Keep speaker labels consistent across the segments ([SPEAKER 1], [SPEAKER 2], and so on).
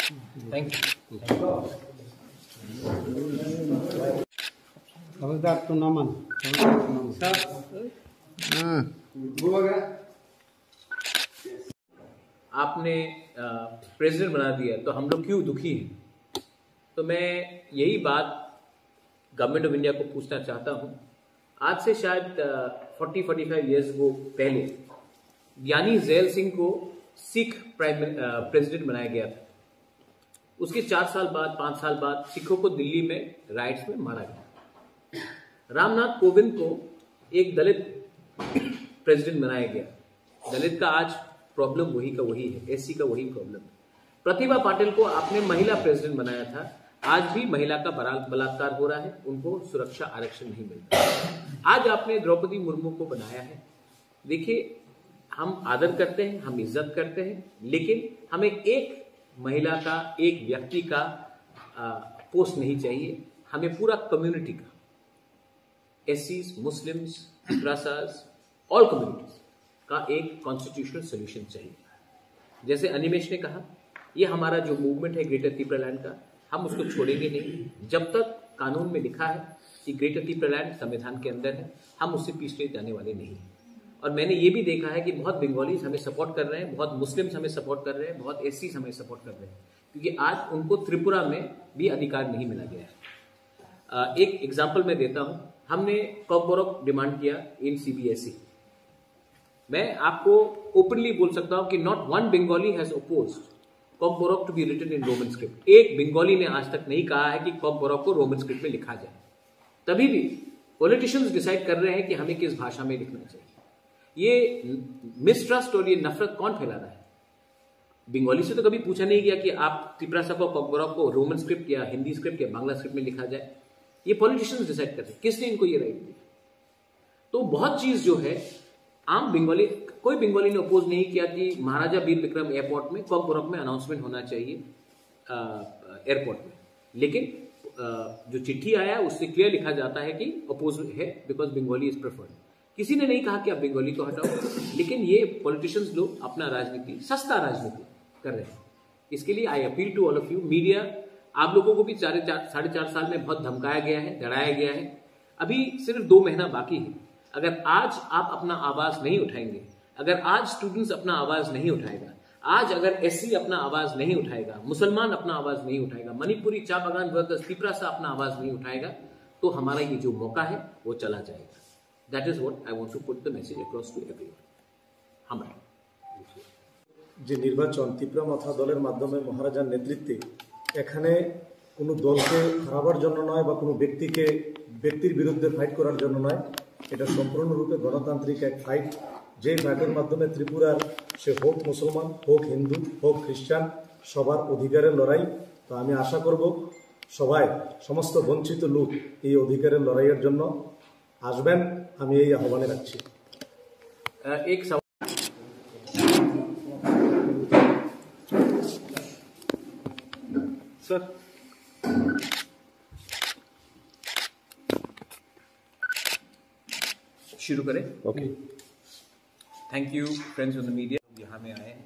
[SPEAKER 1] Thank you.
[SPEAKER 2] तो नमन
[SPEAKER 1] आपने president बना दिया तो हम लोग क्यों दुखी हैं? तो मैं यही बात गवर्नमेंट ऑफ इंडिया को पूछना चाहता हूं। आज से शायद 40-45 ईयर्स वो पहले ज्ञानी जैल सिंह को सिख प्रेसिडेंट बनाया गया था। उसके 4 साल बाद 5 साल बाद सिखों को दिल्ली में राइट्स में मारा गया। रामनाथ कोविंद को एक दलित प्रेसिडेंट बनाया गया। दलित का आज प्रॉब्लम वही का वही है, एससी का वही प्रॉब्लम है। प्रतिभा पाटिल को आपने महिला प्रेसिडेंट बनाया था, आज भी महिला का बलात्कार हो रहा है, उनको सुरक्षा आरक्षण नहीं मिलता। आज आपने द्रौपदी मुर्मू को बनाया है। देखिए, हम आदर करते हैं, हम इज्जत करते हैं, लेकिन हमें एक महिला का, एक व्यक्ति का पोस्ट नहीं चाहिए, हमें पूरा कम्युनिटी का, एससीज, मुस्लिम्स, ट्रासास, ऑल कम्युनिटीज का एक कॉन्स्टिट्यूशनल सोल्यूशन चाहिए। जैसे अनिमेश ने कहा, ये हमारा जो मूवमेंट है ग्रेटर त्रिपुरालैंड का, हम उसको छोड़ेंगे नहीं जब तक कानून में लिखा है कि ग्रेटर त्रिपुरालैंड संविधान के अंदर है, हम उससे पीछे जाने वाले नहीं। और मैंने ये भी देखा है कि बहुत बंगालीज हमें सपोर्ट कर रहे हैं, बहुत मुस्लिम्स हमें सपोर्ट कर रहे हैं, बहुत एससीज हमें सपोर्ट कर रहे हैं, क्योंकि आज उनको त्रिपुरा में भी अधिकार नहीं मिला गया है। एक एग्जाम्पल मैं देता हूं, हमने कॉकबोरोक डिमांड किया इन सीबीएसई। मैं आपको ओपनली बोल सकता हूं कि not one Bengali has opposed Kokborok to be written in Roman script. एक बंगाली ने आज तक नहीं कहा है कि कॉकबोरोक को रोमन स्क्रिप्ट में लिखा जाए। तभी भी पॉलिटिशियंस डिसाइड कर रहे हैं कि हमें किस भाषा में लिखना चाहिए। ये मिसट्रस्ट और ये नफरत कौन फैला रहा है? बंगाली से तो कभी पूछा नहीं गया कि आप त्रिपुरा को, कॉकबोरोक को रोमन स्क्रिप्ट या हिंदी स्क्रिप्ट या बांग्ला स्क्रिप्ट में लिखा जाए। ये पॉलिटिशियंस डिसाइड करते हैं। किसने इनको ये राइट दिया? तो बहुत चीज जो है आम बंगाली, कोई बंगाली ने अपोज नहीं किया कि महाराजा वीर विक्रम एयरपोर्ट में, कॉकबोरोक में अनाउंसमेंट होना चाहिए एयरपोर्ट में। लेकिन जो चिट्ठी आया उससे क्लियर लिखा जाता है कि अपोज है बिकॉज बंगाली इज प्रेफर्ड। किसी ने नहीं कहा कि आप बंगाली को हटाओ, लेकिन ये पॉलिटिशियंस लोग अपना राजनीति, सस्ता राजनीति कर रहे हैं। इसके लिए I appeal to all of you media, आप लोगों को भी 4.5 साल में बहुत धमकाया गया है, डराया गया है। अभी सिर्फ 2 महीना बाकी है। अगर आज आप अपना आवाज नहीं उठाएंगे, अगर आज स्टूडेंट्स अपना आवाज नहीं उठाएगा, आज अगर एससी अपना आवाज नहीं उठाएगा, मुसलमान अपना आवाज नहीं उठाएगा, मणिपुरी चा बागान वर्कर्स त्रिपुरा से अपना आवाज नहीं उठाएगा, तो हमारा ये जो मौका है वो चला जाएगा। That is what I want to put the message across to everyone. আমরা
[SPEAKER 3] যে নির্বাচন ত্রিপুরা মাথা দলের মাধ্যমে মহারাজার নেতৃত্বে, এখানে কোনো দলকে হারাবার জন্য নয় বা কোনো ব্যক্তির বিরুদ্ধে ফাইট করার জন্য নয়, এটা সম্পূর্ণরূপে গণতান্ত্রিক এক ফাইট। যে ফাইটের মাধ্যমে ত্রিপুরার সে হোক মুসলমান, হোক হিন্দু, হোক খ্রিস্টান, সবার অধিকারের লড়াই। তো আমি আশা করব সবাই, সমস্ত বঞ্চিত লোক এই অধিকারের লড়াইয়ের জন্য আসবেন, আমি এই আহ্বানে রাখছি।
[SPEAKER 1] एक सवाल
[SPEAKER 2] सर,
[SPEAKER 1] शुरू करें?
[SPEAKER 3] Okay.
[SPEAKER 1] Thank you friends on the media, यहाँ में आए हैं।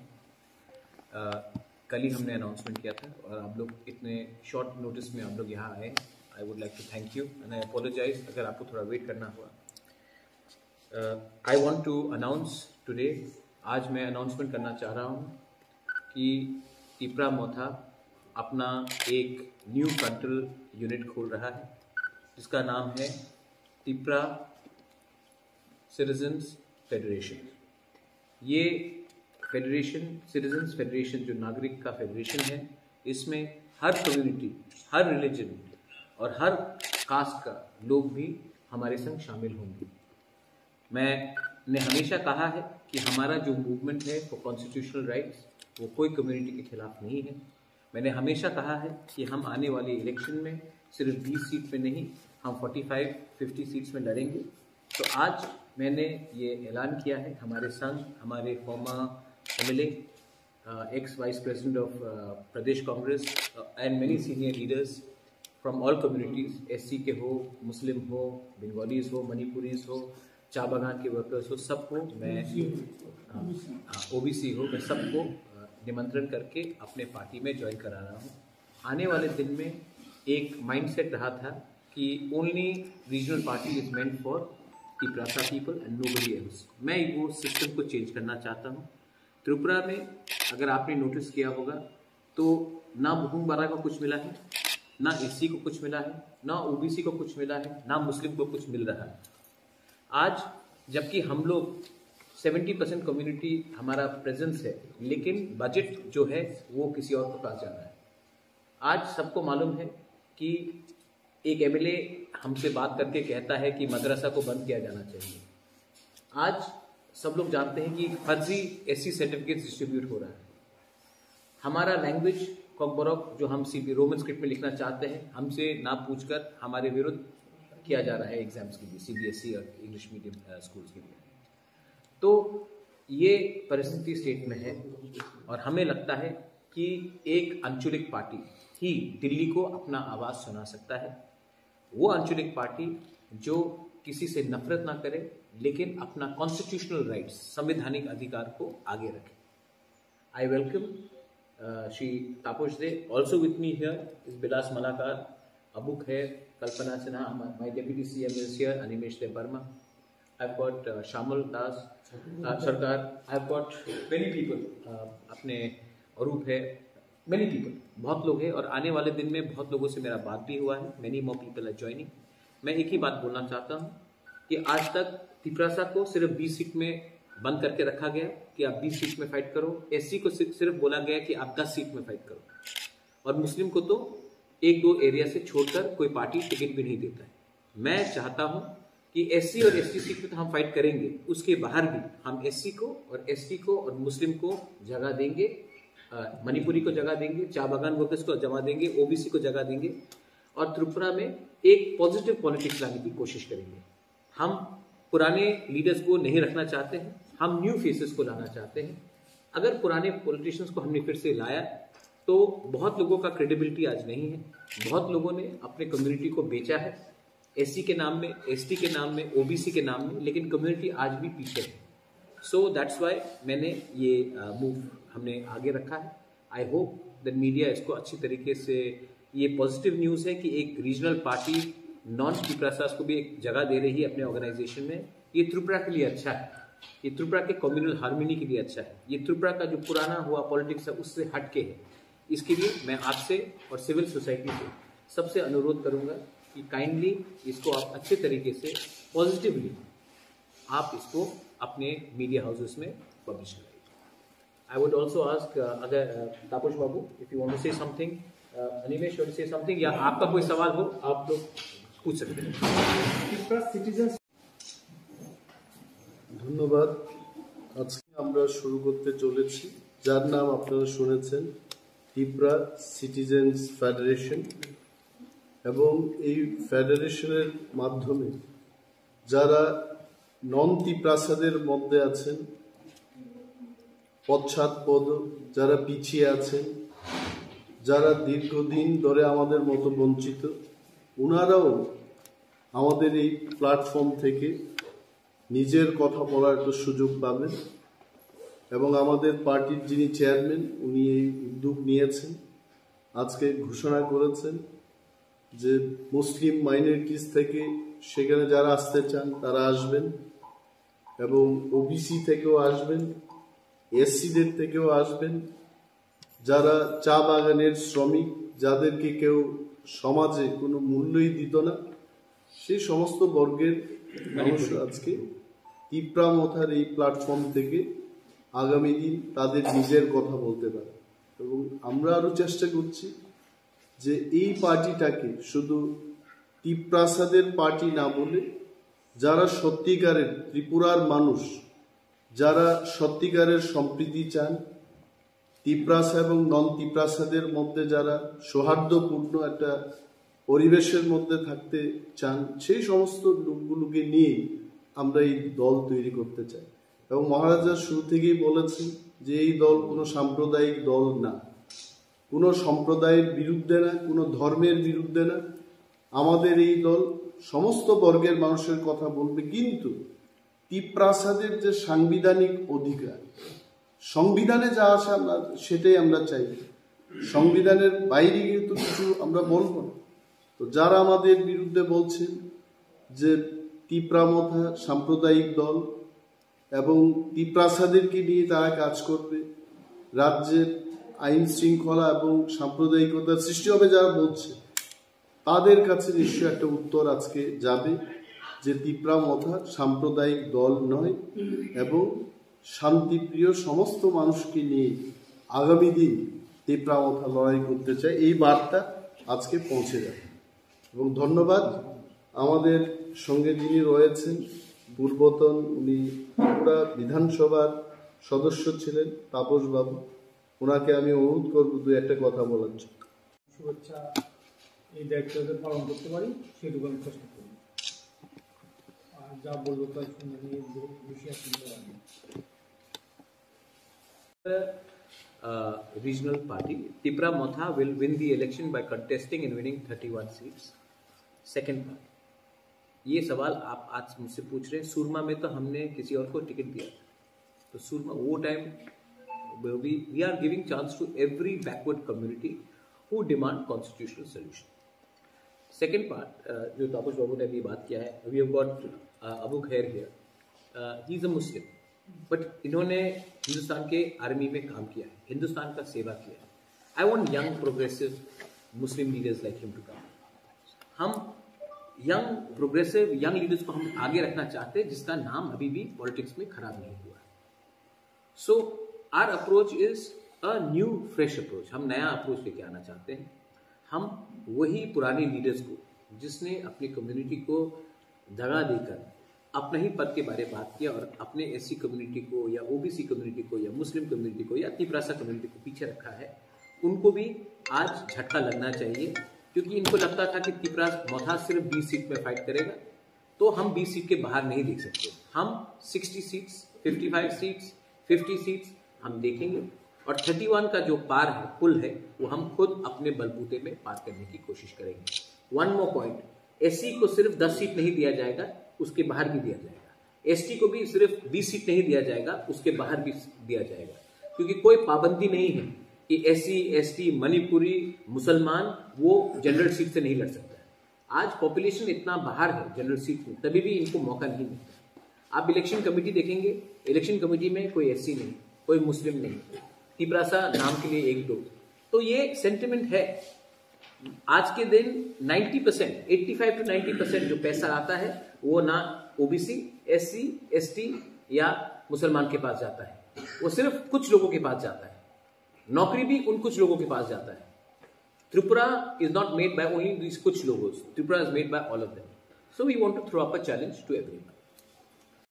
[SPEAKER 1] कल ही हमने अनाउंसमेंट किया था और आप लोग इतने शॉर्ट नोटिस में आप लोग यहाँ आए। I would like to thank you and I apologise अगर आपको थोड़ा वेट करना हुआ। I want to announce today, आज मैं अनाउंसमेंट करना चाह रहा हूँ कि त्रिपुरा मोथा अपना एक न्यू फ्रंटल यूनिट खोल रहा है जिसका नाम है त्रिपुरा सिटीजन्स फेडरेशन। ये फेडरेशन, सिटीजन्स फेडरेशन, जो नागरिक का फेडरेशन है, इसमें हर कम्युनिटी, हर रिलीजन और हर कास्ट का लोग भी हमारे संग शामिल होंगे। मैंने हमेशा कहा है कि हमारा जो मूवमेंट है वो कॉन्स्टिट्यूशनल राइट्स, वो कोई कम्युनिटी के खिलाफ नहीं है। मैंने हमेशा कहा है कि हम आने वाले इलेक्शन में सिर्फ 20 सीट में नहीं, हम 45-50 सीट्स में लड़ेंगे। तो आज मैंने ये ऐलान किया है, हमारे संघ, हमारे farmer MLA, x vice president of Pradesh Congress and many senior leaders from all communities, SC के हो, मुस्लिम हो, बंगालीज हो, मणिपुरीज हो, चा बागान के वर्कर्स हो, सबको मैं, ओबीसी हो, मैं सबको निमंत्रण करके अपने पार्टी में ज्वाइन करा रहा हूँ। आने वाले दिन में एक माइंडसेट रहा था कि only regional party is meant for Tiprasa people and nobody else. मैं वो सिस्टम को चेंज करना चाहता हूँ। त्रिपुरा में अगर आपने नोटिस किया होगा तो ना बुहुम बारा को कुछ मिला है, ना एससी को कुछ मिला है, ना ओबीसी को कुछ मिला है, ना मुस्लिम को कुछ मिल रहा है। आज जबकि हम लोग 70% कम्युनिटी हमारा प्रेजेंस है, लेकिन बजट जो है वो किसी और के पास जा रहा है। आज सबको मालूम है कि एक एमएलए हमसे बात करके कहता है कि मदरसा को बंद किया जाना चाहिए। आज सब लोग जानते हैं कि फर्जी एससी सर्टिफिकेट डिस्ट्रीब्यूट हो रहा है। हमारा लैंग्वेज कॉकबॉरोक जो हम रोमन स्क्रिप्ट में लिखना चाहते हैं, हमसे ना पूछकर हमारे विरुद्ध किया जा रहा है एग्जाम्स के लिए, सीबीएसई और इंग्लिश मीडियम स्कूल्स के लिए। तो ये परिस्थिति स्टेट में है और हमें लगता है कि एक अंचलिक पार्टी ही दिल्ली को अपना आवाज़ सुना सकता है। वो अंचलिक पार्टी जो किसी से नफरत ना करे, लेकिन अपना कॉन्स्टिट्यूशनल राइट्स, संवैधानिक अधिकार को आगे रखे। I welcome Shri Tapas Dey. Also with me here is Bilas Malakar, अबुक है, Kalpana Sinha, my deputy CM is here, Animesh Debbarma, I've got Shamal Das सरकार, I've got many people, अपने अरूप है, many people, बहुत लोग हैं और आने वाले दिन में बहुत लोगों से मेरा बात भी हुआ है। many more people are joining। मैं एक ही बात बोलना चाहता हूँ कि आज तक तिप्रासा को सिर्फ 20 सीट में बंद करके रखा गया कि आप 20 सीट में फाइट करो। एससी को सिर्फ बोला गया कि आप 10 सीट में फाइट करो, और मुस्लिम को तो 1-2 एरिया से छोड़कर कोई पार्टी टिकट भी नहीं देता है। मैं चाहता हूँ कि एससी और एसटी सीट में तो हम फाइट करेंगे, उसके बाहर भी हम एससी को और एसटी को और मुस्लिम को जगह देंगे, मणिपुरी को जगह देंगे, चा बागान वर्कर्स को जगह देंगे, ओबीसी को जगह देंगे, और त्रिपुरा में एक पॉजिटिव पॉलिटिक्स लाने की कोशिश करेंगे। हम पुराने लीडर्स को नहीं रखना चाहते हैं, हम न्यू फेसेस को लाना चाहते हैं। अगर पुराने पॉलिटिशियंस को हमने फिर से लाया तो बहुत लोगों का क्रेडिबिलिटी आज नहीं है। बहुत लोगों ने अपने कम्युनिटी को बेचा है, एससी के नाम में, एसटी के नाम में, ओबीसी के नाम में, लेकिन कम्युनिटी आज भी पीछे है। सो दैट्स वाई मैंने ये मूव हमने आगे रखा है। आई होप दैट मीडिया इसको अच्छी तरीके से, ये पॉजिटिव न्यूज़ है कि एक रीजनल पार्टी नॉन तिप्रासास को भी एक जगह दे रही है अपने ऑर्गेनाइजेशन में। ये त्रिपुरा के लिए अच्छा है, ये त्रिपुरा के कम्युनल हार्मनी के लिए अच्छा है, ये त्रिपुरा का जो पुराना हुआ पॉलिटिक्स है उससे हटके है। इसके लिए मैं आपसे और सिविल सोसाइटी से सबसे अनुरोध करूंगा कि काइंडली इसको आप अच्छे तरीके से पॉजिटिवली आप इसको अपने मीडिया हाउसेस में पब्लिश कराइए। आई वुड ऑल्सो आस्क अगर Tapas babu if you want to say something, Animesh want to say something, या आपका कोई सवाल हो आप लोग पूछ सकते हैं।
[SPEAKER 2] ধন্যবাদ। আজকে আমরা শুরু করতে চলেছি, যার নাম আপনারা শুনেছেন, ত্রিপুরা সিটিজেন্স ফেডারেশন। এবং এই ফেডারেশনের মাধ্যমে যারা নন তিপ্রাসাদের মধ্যে আছেন, পশ্চাৎপদ, যারা পিছিয়ে আছেন, যারা দীর্ঘদিন ধরে আমাদের মতো বঞ্চিত, ওনারাও আমাদের এই প্ল্যাটফর্ম থেকে নিজের কথা বলার একটা সুযোগ পাবেন। এবং আমাদের পার্টির যিনি চেয়ারম্যান, উনি এই উদ্যোগ নিয়েছেন, আজকে ঘোষণা করেছেন যে মুসলিম মাইনরিটিস থেকে সেখানে যারা আসতে চান তারা আসবেন, এবং ওবিসি থেকেও আসবেন, এসসিদের থেকেও আসবেন, যারা চা বাগানের শ্রমিক, যাদেরকে কেউ সমাজে কোনো মূল্যই দিত না, সেই সমস্ত বর্গের মানুষ আজকে তিপ্রা মথার এই প্ল্যাটফর্ম থেকে আগামী দিন তাদের নিজের কথা বলতে পারে। এবং আমরা আরও চেষ্টা করছি যে এই পার্টিটাকে শুধু তিপ্রাসাদের পার্টি না বলে, যারা সত্যিকারের ত্রিপুরার মানুষ, যারা সত্যিকারের সম্প্রীতি চান, তিপ্রাসা এবং নন তিপ্রাসাদের মধ্যে যারা সৌহার্দ্যপূর্ণ একটা পরিবেশের মধ্যে থাকতে চান, সেই সমস্ত লোকগুলোকে নিয়ে আমরা এই দল তৈরি করতে চাই। এবং মহারাজা শুরু থেকেই বলেছেন যে এই দল কোনো সাম্প্রদায়িক দল না, কোনো সম্প্রদায়ের বিরুদ্ধে না, কোনো ধর্মের বিরুদ্ধে না। আমাদের এই দল সমস্ত বর্গের মানুষের কথা বলবে, কিন্তু তিপ্রাসাদের যে সাংবিধানিক অধিকার, সংবিধানে যা আসে আমরা সেটাই আমরা চাই, সংবিধানের বাইরে গিয়ে তো কিছু আমরা বলবো না। তো যারা আমাদের বিরুদ্ধে বলছেন যে তিপ্রামথা সাম্প্রদায়িক দল এবং তিপ্রাসাদেরকে নিয়ে তারা কাজ করবে, রাজ্যের আইন শৃঙ্খলা এবং সাম্প্রদায়িকতার সৃষ্টি হবে যারা বলছে, তাদের কাছে নিশ্চয় একটা উত্তর আজকে যাবে যে তিপ্রামথা সাম্প্রদায়িক দল নয় এবং শান্তিপ্রিয় সমস্ত মানুষকে নিয়ে আগামী দিন তিপ্রামথা লড়াই করতে চায়, এই বার্তা আজকে পৌঁছে যাবে। এবং ধন্যবাদ আমাদের সঙ্গে যিনি রয়েছেন পূর্বতন, উনি ত্রিপুরা বিধানসভার সদস্য ছিলেন, তাপস বাবু, ওনাকে আমি অনুরোধ করবো দু একটা কথা বলার জন্য।
[SPEAKER 4] শুভেচ্ছা, এই দায়িত্ব পালন করতে পারি সেটুকু আমি চেষ্টা করি, আর যা বলবো তার সঙ্গে বেশি
[SPEAKER 1] regional party, Tipramotha will win the election by contesting and winning 31 seats. Second part, ये सवाल आप आज मुझसे पूछ रहे हैं, सुरमा में तो हमने किसी और को टिकट दिया था, तो सुरमा वो time we are giving chance to every backward community who demand constitutional solution. Second part, जो तापस बाबू ने अभी बात किया है, we have got Abu Khair here, he is a Muslim, but इन्होंने हिंदुस्तान के आर्मी में काम किया है, हिंदुस्तान का सेवा किया है। I want young progressive Muslim leaders like him to come. हम यंग प्रोग्रेसिव यंग लीडर्स को हम आगे रखना चाहते हैं जिसका नाम अभी भी पॉलिटिक्स में खराब नहीं हुआ है। So our approach is a new fresh approach, हम नया अप्रोच लेके आना चाहते हैं। हम वही पुराने लीडर्स को जिसने अपनी कम्युनिटी को दगा देकर अपने ही पद के बारे में बात किया और अपने एससी कम्युनिटी को या ओबीसी कम्युनिटी को या मुस्लिम कम्युनिटी को या तिप्रासा कम्युनिटी को पीछे रखा है, उनको भी आज झटका लगना चाहिए, क्योंकि इनको लगता था कि तिप्रामोथा सिर्फ 20 सीट में फाइट करेगा, तो हम 20 सीट के बाहर नहीं देख सकते। हम 60 सीट्स, 55 सीट्स, 50 सीट्स हम देखेंगे, और 31 का जो पार है, पुल है, वो हम खुद अपने बलबूते में पार करने की कोशिश करेंगे। वन मोर पॉइंट, एससी को सिर्फ 10 सीट नहीं दिया जाएगा, उसके बाहर भी दिया जाएगा। एसटी को भी सिर्फ 20 सीट नहीं दिया जाएगा, उसके बाहर भी दिया जाएगा, क्योंकि कोई पाबंदी नहीं है कि एससी, एसटी, मणिपुरी, मुसलमान वो जनरल सीट से नहीं लड़ सकता है। आज पॉपुलेशन इतना बाहर है जनरल सीट में, तभी भी इनको मौका नहीं मिलता। आप इलेक्शन कमेटी देखेंगे, इलेक्शन कमेटी में कोई एससी नहीं, कोई मुस्लिम नहीं, तिप्रासा नाम के लिए 1-2, तो ये सेंटिमेंट है। आज के दिन 90%, 85 to 90% जो पैसा आता है वो ना ओबीसी, एससी, एसटी या मुसलमान के पास जाता है, वो सिर्फ कुछ लोगों के पास जाता है। नौकरी भी उन कुछ लोगों के पास जाता है। Tripura is not made by only this कुछ लोगों, Tripura is made by all of them. So we want to throw up a challenge to everyone.